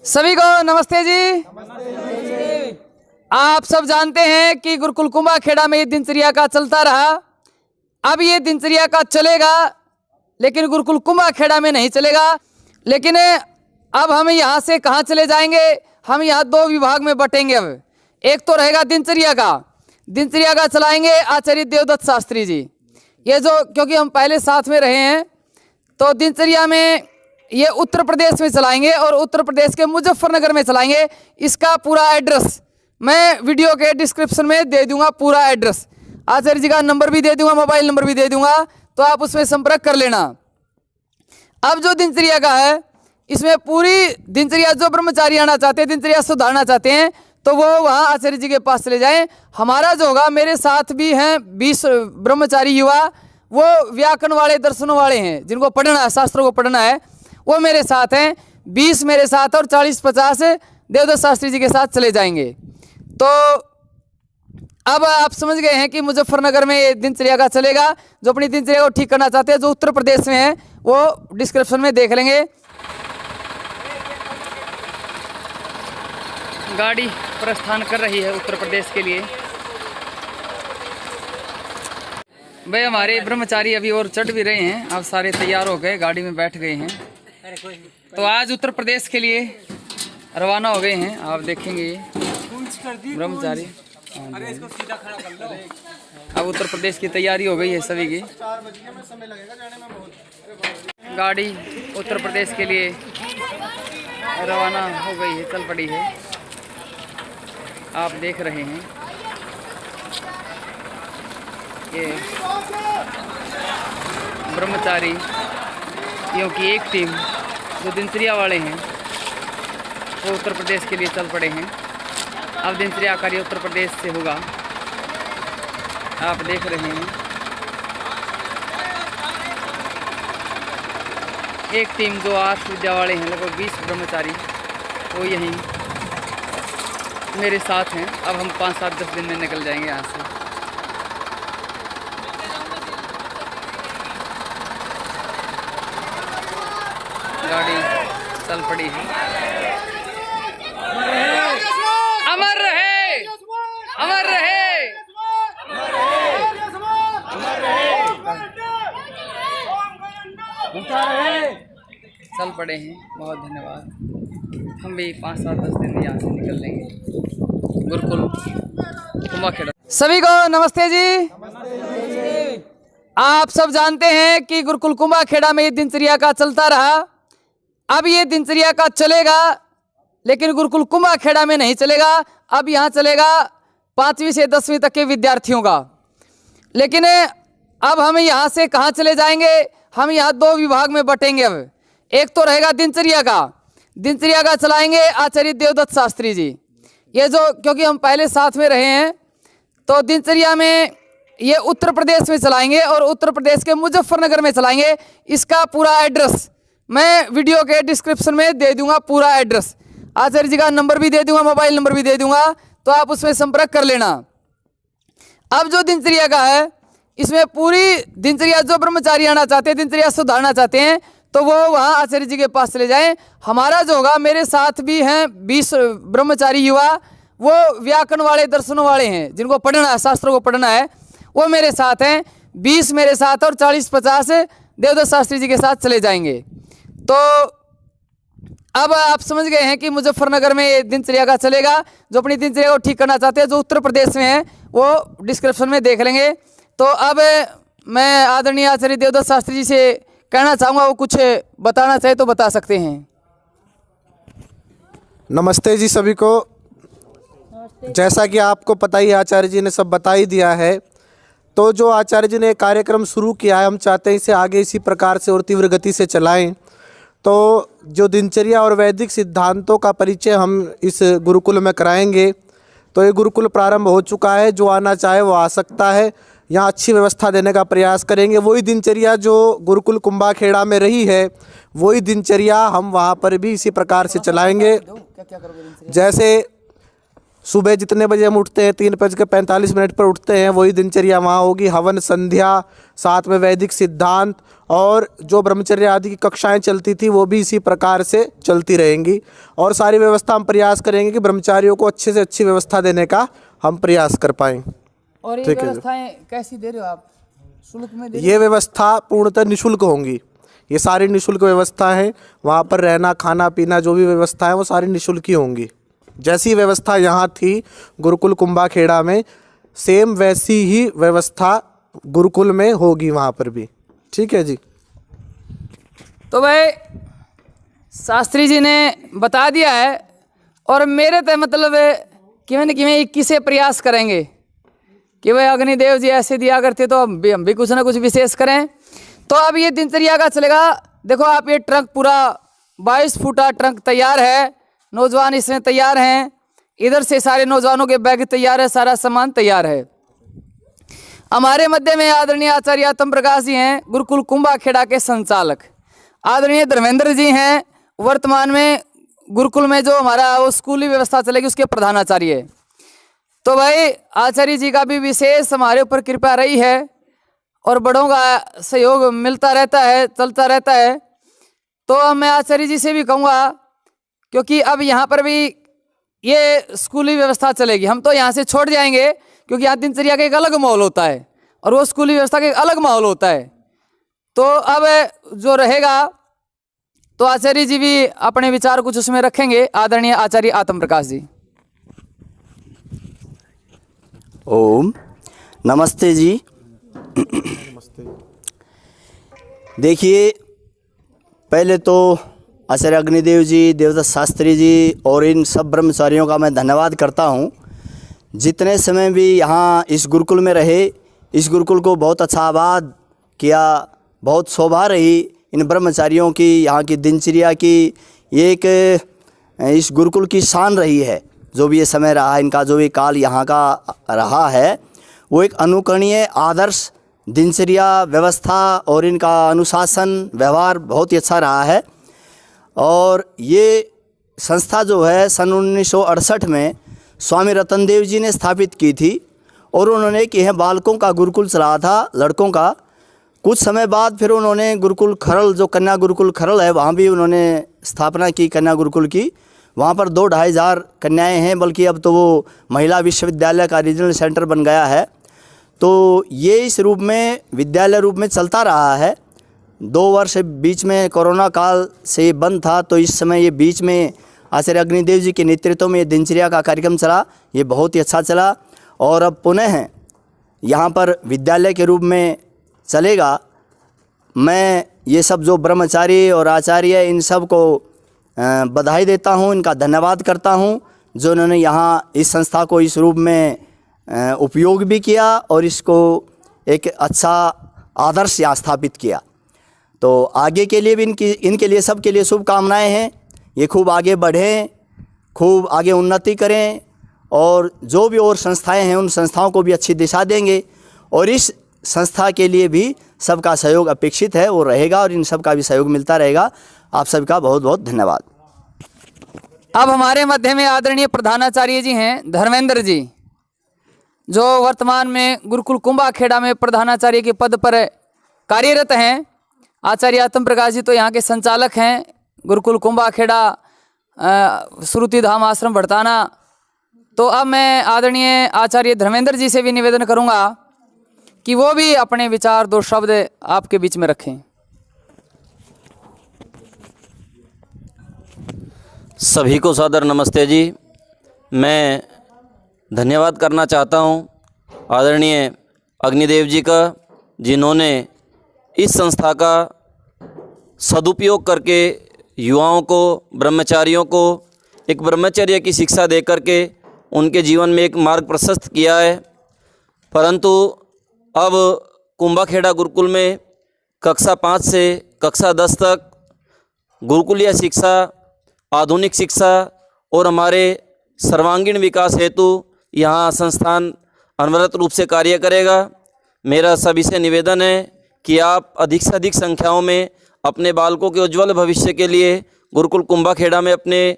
सभी को नमस्ते जी। नमस्ते। आप सब जानते हैं कि गुरुकुल कुंभाखेड़ा में ये दिनचर्या का चलता रहा। अब ये दिनचर्या का चलेगा, लेकिन गुरुकुल कुंभाखेड़ा में नहीं चलेगा। लेकिन अब हम यहाँ से कहाँ चले जाएंगे? हम यहाँ दो विभाग में बटेंगे। अब एक तो रहेगा दिनचर्या का चलाएंगे आचार्य देवदत्त शास्त्री जी। ये जो, क्योंकि हम पहले साथ में रहे हैं, तो दिनचर्या में ये उत्तर प्रदेश में चलाएंगे और उत्तर प्रदेश के मुजफ्फरनगर में चलाएंगे। इसका पूरा एड्रेस मैं वीडियो के डिस्क्रिप्शन में दे दूंगा। पूरा एड्रेस, आचार्य जी का नंबर भी दे दूंगा, मोबाइल नंबर भी दे दूंगा, तो आप उसमें संपर्क कर लेना। अब जो दिनचर्या का है, इसमें पूरी दिनचर्या जो ब्रह्मचारी आना चाहते हैं, दिनचर्या सुधारना चाहते हैं, तो वो वहाँ आचार्य जी के पास चले जाएं। हमारा जो होगा, मेरे साथ भी हैं 20 ब्रह्मचारी युवा, वो व्याकरण वाले, दर्शनों वाले हैं, जिनको पढ़ना है, शास्त्रों को पढ़ना है, वो मेरे साथ हैं। 20 मेरे साथ और 40-50 देवदत्त शास्त्री जी के साथ चले जाएंगे। तो अब आप समझ गए हैं कि मुजफ्फरनगर में ये दिनचर्या का चलेगा। जो अपनी दिनचर्या को ठीक करना चाहते हैं, जो उत्तर प्रदेश में है, वो डिस्क्रिप्शन में देख लेंगे। गाड़ी प्रस्थान कर रही है उत्तर प्रदेश के लिए। भाई हमारे ब्रह्मचारी अभी और चढ़ भी रहे हैं। अब सारे तैयार हो गए, गाड़ी में बैठ गए हैं, तो आज उत्तर प्रदेश के लिए रवाना हो गए हैं। आप देखेंगे ब्रह्मचारी। अब उत्तर प्रदेश की तैयारी हो गई है सभी की। गाड़ी उत्तर प्रदेश के लिए रवाना हो गई है, चल पड़ी है। आप देख रहे हैं ये ब्रह्मचारी की एक टीम, जो दिनचर्या वाले हैं, वो उत्तर प्रदेश के लिए चल पड़े हैं। अब दिनचर्या कार्य उत्तर प्रदेश से होगा। आप देख रहे हैं एक टीम जो आर्ष विद्या वाले हैं, लगभग 20 ब्रह्मचारी, वो यहीं मेरे साथ हैं। अब हम 5-7-10 दिन में निकल जाएंगे यहाँ से। गाड़ी चल पड़ी है। अमर रहे, अमर रहे, चल पड़े हैं। बहुत धन्यवाद। हम भी 5-7-10 दिन में यहाँ से निकल लेंगे गुरुकुल कुंभाखेड़ा। सभी को नमस्ते जी। नमस्ते। आप सब जानते हैं कि गुरुकुल कुंभाखेड़ा में ये दिनचर्या का चलता रहा। अब ये दिनचर्या का चलेगा, लेकिन गुरुकुल कुंभाखेड़ा में नहीं चलेगा। अब यहाँ चलेगा 5वीं से 10वीं तक के विद्यार्थियों का। लेकिन अब हम यहाँ से कहाँ चले जाएंगे? हम यहाँ दो विभाग में बटेंगे। अब एक तो रहेगा दिनचर्या का चलाएंगे आचार्य देवदत्त शास्त्री जी। ये जो, क्योंकि हम पहले साथ में रहे हैं, तो दिनचर्या में ये उत्तर प्रदेश में चलाएंगे और उत्तर प्रदेश के मुजफ्फरनगर में चलाएंगे। इसका पूरा एड्रेस मैं वीडियो के डिस्क्रिप्शन में दे दूंगा। पूरा एड्रेस, आचार्य जी का नंबर भी दे दूंगा, मोबाइल नंबर भी दे दूंगा, तो आप उसमें संपर्क कर लेना। अब जो दिनचर्या का है, इसमें पूरी दिनचर्या जो ब्रह्मचारी आना चाहते हैं, दिनचर्या सुधारना चाहते हैं, तो वो वहाँ आचार्य जी के पास चले जाएं। हमारा जो होगा, मेरे साथ भी हैं 20 ब्रह्मचारी युवा, वो व्याकरण वाले, दर्शनों वाले हैं, जिनको पढ़ना है, शास्त्रों को पढ़ना है, वो मेरे साथ हैं। 20 मेरे साथ और 40-50 देवदत्त शास्त्री जी के साथ चले जाएंगे। तो अब आप समझ गए हैं कि मुजफ्फरनगर में ये दिनचर्या का चलेगा। जो अपनी दिनचर्या को ठीक करना चाहते हैं, जो उत्तर प्रदेश में है, वो डिस्क्रिप्शन में देख लेंगे। तो अब मैं आदरणीय आचार्य देवदत्त शास्त्री जी से कहना चाहूँगा, वो कुछ बताना चाहे तो बता सकते हैं। नमस्ते जी सभी को। जैसा कि आपको पता ही, आचार्य जी ने सब बता ही दिया है। तो जो आचार्य जी ने कार्यक्रम शुरू किया है, हम चाहते हैं इसे आगे इसी प्रकार से और तीव्र गति से चलाएं। तो जो दिनचर्या और वैदिक सिद्धांतों का परिचय हम इस गुरुकुल में कराएंगे। तो ये गुरुकुल प्रारंभ हो चुका है, जो आना चाहे वो आ सकता है। यहाँ अच्छी व्यवस्था देने का प्रयास करेंगे। वही दिनचर्या जो गुरुकुल कुंभाखेड़ा में रही है, वही दिनचर्या हम वहाँ पर भी इसी प्रकार से चलाएंगे। जैसे सुबह जितने बजे हम उठते हैं 3:45 पर उठते हैं, वही दिनचर्या वहाँ होगी। हवन, संध्या, साथ में वैदिक सिद्धांत और जो ब्रह्मचर्य आदि की कक्षाएं चलती थी वो भी इसी प्रकार से चलती रहेंगी। और सारी व्यवस्था हम प्रयास करेंगे कि ब्रह्मचारियों को अच्छे से अच्छी व्यवस्था देने का हम प्रयास कर पाएँ। और ये ठीक है। व्यवस्थाएं कैसी दे रहे हो आप? शुल्क में दे रहे ये व्यवस्था पूर्णतः निःशुल्क होंगी। ये सारी निःशुल्क व्यवस्था है। वहाँ पर रहना, खाना, पीना जो भी व्यवस्था है वो सारी निःशुल्क ही होंगी। जैसी व्यवस्था यहाँ थी गुरुकुल कुंभाखेड़ा में, सेम वैसी ही व्यवस्था गुरुकुल में होगी वहाँ पर भी। ठीक है जी। तो भाई शास्त्री जी ने बता दिया है, और मेरे तो मतलब कि मैंने 21 प्रयास करेंगे कि भाई अग्निदेव जी ऐसे दिया करते तो हम भी कुछ ना कुछ विशेष करें। तो अब ये दिनचर्या का चलेगा। देखो आप, ये ट्रक पूरा 22 फुटा ट्रक तैयार है, नौजवान इसमें तैयार हैं, इधर से सारे नौजवानों के बैग तैयार है, सारा सामान तैयार है। हमारे मध्य में आदरणीय आचार्य आत्म प्रकाश जी हैं, गुरुकुल कुंभाखेड़ा के संचालक। आदरणीय धर्मेंद्र जी हैं, वर्तमान में गुरुकुल में जो हमारा वो स्कूली व्यवस्था चलेगी उसके प्रधानाचार्य है। तो भाई आचार्य जी का भी विशेष हमारे ऊपर कृपा रही है और बड़ों का सहयोग मिलता रहता है, चलता रहता है। तो अब मैं आचार्य जी से भी कहूँगा, क्योंकि अब यहाँ पर भी ये स्कूली व्यवस्था चलेगी। हम तो यहाँ से छोड़ जाएंगे क्योंकि यहाँ दिनचर्या का एक अलग माहौल होता है और वो स्कूली व्यवस्था का एक अलग माहौल होता है। तो अब जो रहेगा तो आचार्य जी भी अपने विचार कुछ उसमें रखेंगे। आदरणीय आचार्य आत्म प्रकाश जी। ओम नमस्ते जी। देखिए, पहले तो आचार्य अग्निदेव जी, देवदत्त शास्त्री जी और इन सब ब्रह्मचारियों का मैं धन्यवाद करता हूँ। जितने समय भी यहाँ इस गुरुकुल में रहे, इस गुरुकुल को बहुत अच्छा आबाद किया, बहुत शोभा रही इन ब्रह्मचारियों की, यहाँ की दिनचर्या की। ये एक इस गुरुकुल की शान रही है। जो भी ये समय रहा, इनका जो भी काल यहाँ का रहा है, वो एक अनुकरणीय आदर्श दिनचर्या व्यवस्था और इनका अनुशासन व्यवहार बहुत ही अच्छा रहा है। और ये संस्था जो है सन 1968 में स्वामी रतनदेव जी ने स्थापित की थी और उन्होंने कि है बालकों का गुरुकुल चलाया था, लड़कों का। कुछ समय बाद फिर उन्होंने गुरुकुल खरल, जो कन्या गुरुकुल खरल है, वहाँ भी उन्होंने स्थापना की कन्या गुरुकुल की। वहाँ पर 2-2.5 हज़ार कन्याएँ हैं, बल्कि अब तो वो महिला विश्वविद्यालय का रीजनल सेंटर बन गया है। तो ये इस रूप में विद्यालय रूप में चलता रहा है। 2 वर्ष बीच में कोरोना काल से बंद था, तो इस समय ये बीच में आचार्य अग्निदेव जी के नेतृत्व में दिनचर्या का कार्यक्रम चला। ये बहुत ही अच्छा चला और अब पुनः यहाँ पर विद्यालय के रूप में चलेगा। मैं ये सब जो ब्रह्मचारी और आचार्य, इन सब को बधाई देता हूँ, इनका धन्यवाद करता हूँ जो उन्होंने यहाँ इस संस्था को इस रूप में उपयोग भी किया और इसको एक अच्छा आदर्श यहाँ स्थापित किया। तो आगे के लिए भी इनके लिए, सबके लिए शुभकामनाएँ हैं। ये खूब आगे बढ़ें, खूब आगे उन्नति करें और जो भी और संस्थाएं हैं उन संस्थाओं को भी अच्छी दिशा देंगे। और इस संस्था के लिए भी सबका सहयोग अपेक्षित है, वो रहेगा और इन सब का भी सहयोग मिलता रहेगा। आप सबका बहुत बहुत धन्यवाद। अब हमारे मध्य में आदरणीय प्रधानाचार्य जी हैं धर्मेंद्र जी, जो वर्तमान में गुरुकुल कुंभाखेड़ा में प्रधानाचार्य के पद पर कार्यरत हैं। आचार्य आत्म प्रकाश जी तो यहाँ के संचालक हैं, गुरुकुल कुंभाखेड़ा श्रुति धाम आश्रम भड़ताना। तो अब मैं आदरणीय आचार्य धर्मेंद्र जी से भी निवेदन करूँगा कि वो भी अपने विचार 2 शब्द आपके बीच में रखें। सभी को सादर नमस्ते जी। मैं धन्यवाद करना चाहता हूँ आदरणीय अग्निदेव जी का, जिन्होंने इस संस्था का सदुपयोग करके युवाओं को, ब्रह्मचारियों को एक ब्रह्मचर्य की शिक्षा दे करके उनके जीवन में एक मार्ग प्रशस्त किया है। परंतु अब कुंभाखेड़ा गुरुकुल में कक्षा 5 से कक्षा 10 तक गुरुकुलीय शिक्षा, आधुनिक शिक्षा और हमारे सर्वांगीण विकास हेतु यहाँ संस्थान अनवरत रूप से कार्य करेगा। मेरा सभी से निवेदन है कि आप अधिक से अधिक संख्याओं में अपने बालकों के उज्ज्वल भविष्य के लिए गुरुकुल कुंभाखेड़ा में अपने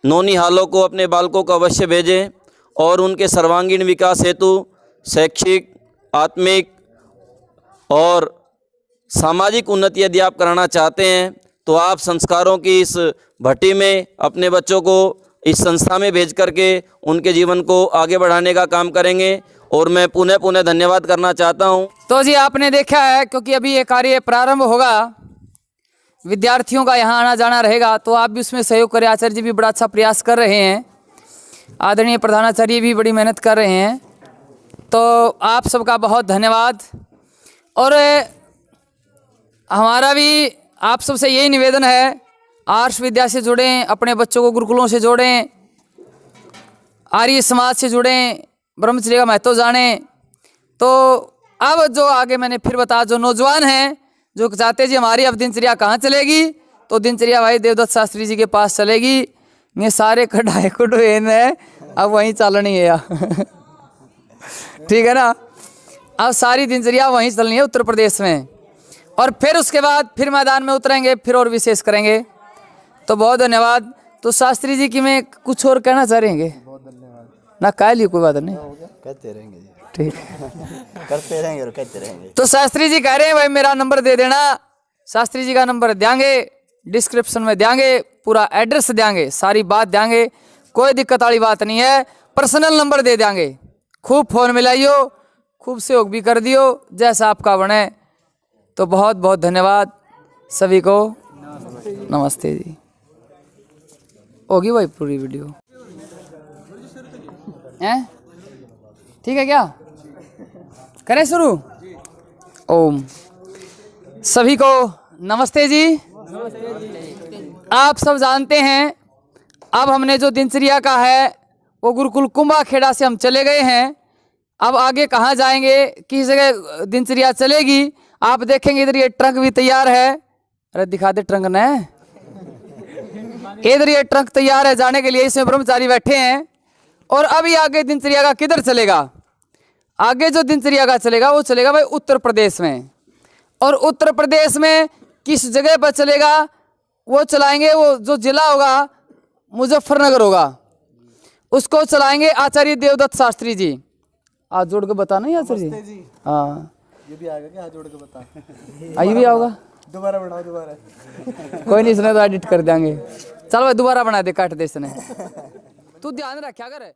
नौनिहालों को, अपने बालकों को अवश्य भेजें और उनके सर्वांगीण विकास हेतु शैक्षिक, आत्मिक और सामाजिक उन्नति यदि आप कराना चाहते हैं तो आप संस्कारों की इस भट्टी में अपने बच्चों को इस संस्था में भेज करके उनके जीवन को आगे बढ़ाने का काम करेंगे। और मैं पुनः धन्यवाद करना चाहता हूं। तो जी आपने देखा है, क्योंकि अभी ये कार्य प्रारंभ होगा, विद्यार्थियों का यहाँ आना जाना रहेगा, तो आप भी उसमें सहयोग करें। आचार्य जी भी बड़ा अच्छा प्रयास कर रहे हैं, आदरणीय प्रधानाचार्य भी बड़ी मेहनत कर रहे हैं, तो आप सबका बहुत धन्यवाद। और हमारा भी आप सबसे यही निवेदन है, आर्ष विद्या से जुड़ें, अपने बच्चों को गुरुकुलों से जोड़ें, आर्य समाज से जुड़ें, ब्रह्मचर्य का महत्व जानें। तो अब जो आगे मैंने फिर बताया, जो नौजवान हैं जो चाहते जी हमारी अब दिनचर्या कहाँ चलेगी, तो दिनचर्या भाई देवदत्त शास्त्री जी के पास चलेगी। ये सारे कढ़ाए कुटुएन है, अब वहीं चलनी है ठीक है ना। अब सारी दिनचर्या वहीं चलनी है उत्तर प्रदेश में, और फिर उसके बाद फिर मैदान में उतरेंगे, फिर और विशेष करेंगे। तो बहुत धन्यवाद। तो शास्त्री जी की मैं कुछ और कहना चाह रहे हैं? बहुत धन्यवाद ना, कह ली कोई बात नहीं, कहते रहेंगे जी, ठीक करते रहेंगे और कहते रहेंगे। तो शास्त्री जी कह रहे हैं भाई मेरा नंबर दे देना, शास्त्री जी का नंबर देंगे, डिस्क्रिप्शन में देंगे, पूरा एड्रेस देंगे, सारी बात देंगे, कोई दिक्कत वाली बात नहीं है। पर्सनल नंबर दे देंगे, खूब फ़ोन मिलाइयो, खूब सहयोग भी कर दियो, जैसा आपका बने। तो बहुत बहुत धन्यवाद सभी को, नमस्ते जी। होगी भाई पूरी वीडियो हैं, ठीक है क्या? करें शुरू? ओम। सभी को नमस्ते जी। आप सब जानते हैं अब हमने जो दिनचर्या का है वो गुरुकुल कुंभाखेड़ा से हम चले गए हैं। अब आगे कहाँ जाएंगे, किस जगह दिनचर्या चलेगी, आप देखेंगे। इधर ये ट्रंक भी तैयार है, अरे दिखा दे ट्रंक न, इधर ये ट्रंक तैयार है जाने के लिए, इसमें ब्रह्मचारी बैठे हैं। और अभी आगे दिनचर्या का किधर चलेगा, आगे जो दिनचर्या का चलेगा वो चलेगा भाई उत्तर प्रदेश में। और उत्तर प्रदेश में किस जगह पर चलेगा वो चलाएंगे, वो जो जिला होगा मुजफ्फरनगर होगा, उसको चलाएंगे आचार्य देवदत्त शास्त्री जी। आज जोड़ के बताना ही आचार्य जी। हाँ ये भी आएगा क्या? जोड़ के बता। ये भी आओगा, दोबारा बनाओ दोबारा। कोई नहीं, इसने तो एडिट कर देंगे। चल भाई दोबारा बना दे, काट दे इसने। तू ध्यान रखा कर।